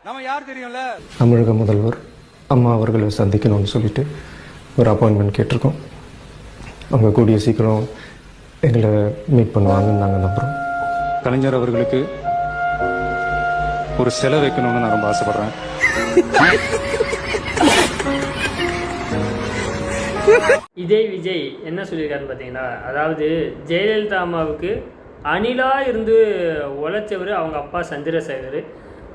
நம்ம யார் தெரியும்ல? தமிழக முதல்வர் அம்மா அவர்களை சந்திக்கணும்னு சொல்லிட்டு ஒரு அப்பாயின்மெண்ட் கேட்டிருக்கோம். அவங்க கூடிய சீக்கிரம் எங்களை மீட் பண்ணுவாங்கன்னு நாங்கள் நம்புகிறோம். கலைஞர் அவர்களுக்கு ஒரு சிலை வைக்கணும்னு நான் ரொம்ப ஆசைப்படுறேன். இதே விஜய் என்ன சொல்லியிருக்காருன்னு பார்த்தீங்கன்னா, அதாவது ஜெயலலிதா அம்மாவுக்கு அணிலாக இருந்து உழைச்சவர் அவங்க அப்பா சந்திரசேகர்.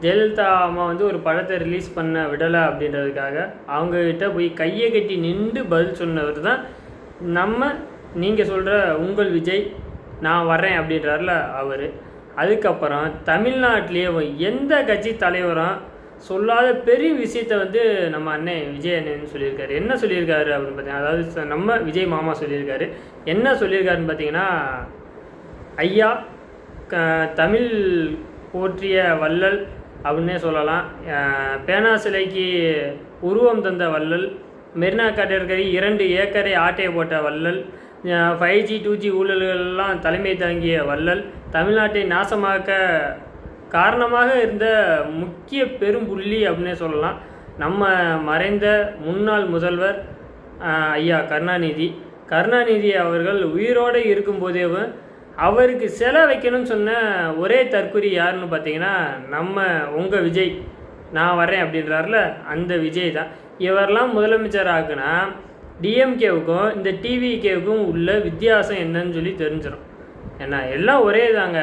ஜெயலலிதா அம்மா வந்து ஒரு படத்தை ரிலீஸ் பண்ண விடலை அப்படின்றதுக்காக அவங்கக்கிட்ட போய் கையை கட்டி நின்று பதில் சொன்னவர் தான் நீங்கள் சொல்கிற உங்கள் விஜய். நான் வரேன் அப்படின்றார்ல அவர். அதுக்கப்புறம் தமிழ்நாட்டிலேயே எந்த கட்சி தலைவரும் சொல்லாத பெரிய விஷயத்த வந்து நம்ம அண்ணன் விஜய் அண்ணன் சொல்லியிருக்காரு. என்ன சொல்லியிருக்காரு அப்படின்னு பார்த்தீங்கன்னா, அதாவது நம்ம விஜய் மாமா சொல்லியிருக்காரு. என்ன சொல்லியிருக்காருன்னு பார்த்தீங்கன்னா, ஐயா தமிழ் போற்றிய வள்ளல் அப்படின்னே சொல்லலாம். பேனா சிலைக்கு உருவம் தந்த வள்ளல், மெரினா கடற்கரை 2 ஏக்கரை ஆட்டையை போட்ட வள்ளல், 5G 2G ஊழல்கள்லாம் தலைமை தாங்கிய வள்ளல், தமிழ்நாட்டை நாசமாக்க காரணமாக இருந்த முக்கிய பெரும்புள்ளி அப்படின்னே சொல்லலாம். நம்ம மறைந்த முன்னாள் முதல்வர் ஐயா கருணாநிதி அவர்கள் உயிரோடு இருக்கும்போதேவும் அவருக்கு சிலை வைக்கணும்னு சொன்ன ஒரே தற்குறி யாருன்னு பார்த்தீங்கன்னா, உங்கள் விஜய். நான் வரேன் அப்படின்றார்ல, அந்த விஜய் தான். இவரெல்லாம் முதலமைச்சர் ஆக்குனா டிஎம்கேவுக்கும் இந்த டிவிகேவுக்கும் உள்ள வித்தியாசம் என்னன்னு சொல்லி தெரிஞ்சிடும். ஏன்னா எல்லாம் ஒரே தாங்க.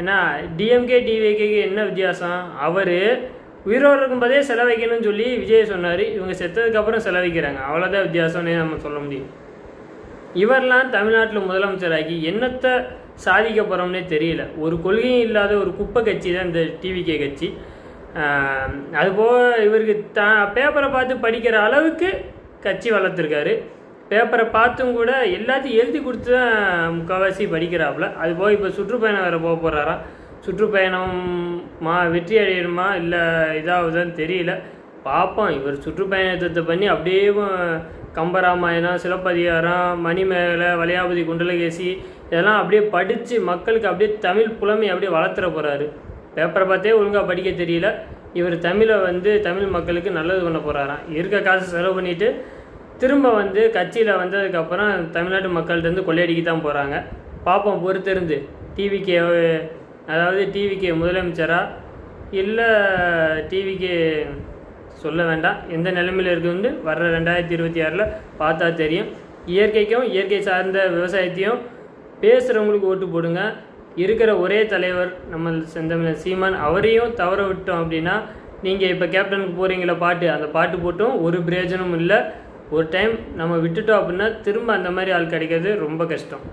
ஏன்னா டிஎம்கே டிவிகேக்கு என்ன வித்தியாசம்? அவர் உயிரோடு இருக்கும்போதே செலவைக்கணும்னு சொல்லி விஜய் சொன்னார். இவங்க செத்ததுக்கப்புறம் செலவிக்கிறாங்க. அவ்வளோதான் வித்தியாசம்னே நம்ம சொல்ல முடியும். இவரெல்லாம் தமிழ்நாட்டில் முதலமைச்சராகி என்னத்தை சாதிக்க போகிறோம்னே தெரியல. ஒரு கொள்கையும் இல்லாத ஒரு குப்பை கட்சி தான் இந்த டிவிகே கட்சி. அதுபோக இவருக்கு பேப்பரை பார்த்து படிக்கிற அளவுக்கு கட்சி வளர்த்துருக்காரு. பேப்பரை பார்த்தும் கூட எல்லாத்தையும் எழுதி கொடுத்து தான் முக்கால்வாசி படிக்கிறாப்புல. அதுபோக இப்போ சுற்றுப்பயணம் வேறு போக போகிறாராம். சுற்றுப்பயணம் வெற்றி அடையணுமா இல்லை இதாகுதான்னு தெரியல. பார்ப்போம். இவர் சுற்றுப்பயணத்தை பண்ணி அப்படியே கம்பராமாயணம், சிலப்பதிகாரம், மணிமேகலை, வளையாபதி குண்டலகேசி இதெல்லாம் அப்படியே படித்து மக்களுக்கு அப்படியே தமிழ் புலமை அப்படியே வளர்த்துற போகிறாரு. பேப்பரை பார்த்தே ஒழுங்காக படிக்க தெரியல. இவர் தமிழை தமிழ் மக்களுக்கு நல்லது பண்ண போகிறாராம். இருக்க காசு செலவு பண்ணிவிட்டு திரும்ப கட்சியில் வந்ததுக்கப்புறம் தமிழ்நாட்டு மக்கள்கிட்ட கொள்ளையடிக்க தான் போகிறாங்க. பார்ப்போம் பொறுத்திருந்து. டிவிகே முதலமைச்சரா இல்லை டிவிகே சொல்ல வேண்டாம் எந்த நிலைமையில் இருக்குன்னு வர்ற 2026 பார்த்தா தெரியும். இயற்கைக்கும் இயற்கை சார்ந்த விவசாயத்தையும் பேசுகிறவங்களுக்கு ஓட்டு போடுங்க. இருக்கிற ஒரே தலைவர் நம்ம செந்தமிழன் சீமான், அவரையும் தவற விட்டோம் அப்படின்னா நீங்கள் இப்போ கேப்டனுக்கு போகிறீங்களா பாட்டு, அந்த பாட்டு போட்டும் ஒரு பிரயோஜனமும் இல்லை. ஒரு டைம் நம்ம விட்டுட்டோம் அப்படின்னா திரும்ப அந்த மாதிரி ஆள் கிடைக்கிறது ரொம்ப கஷ்டம்.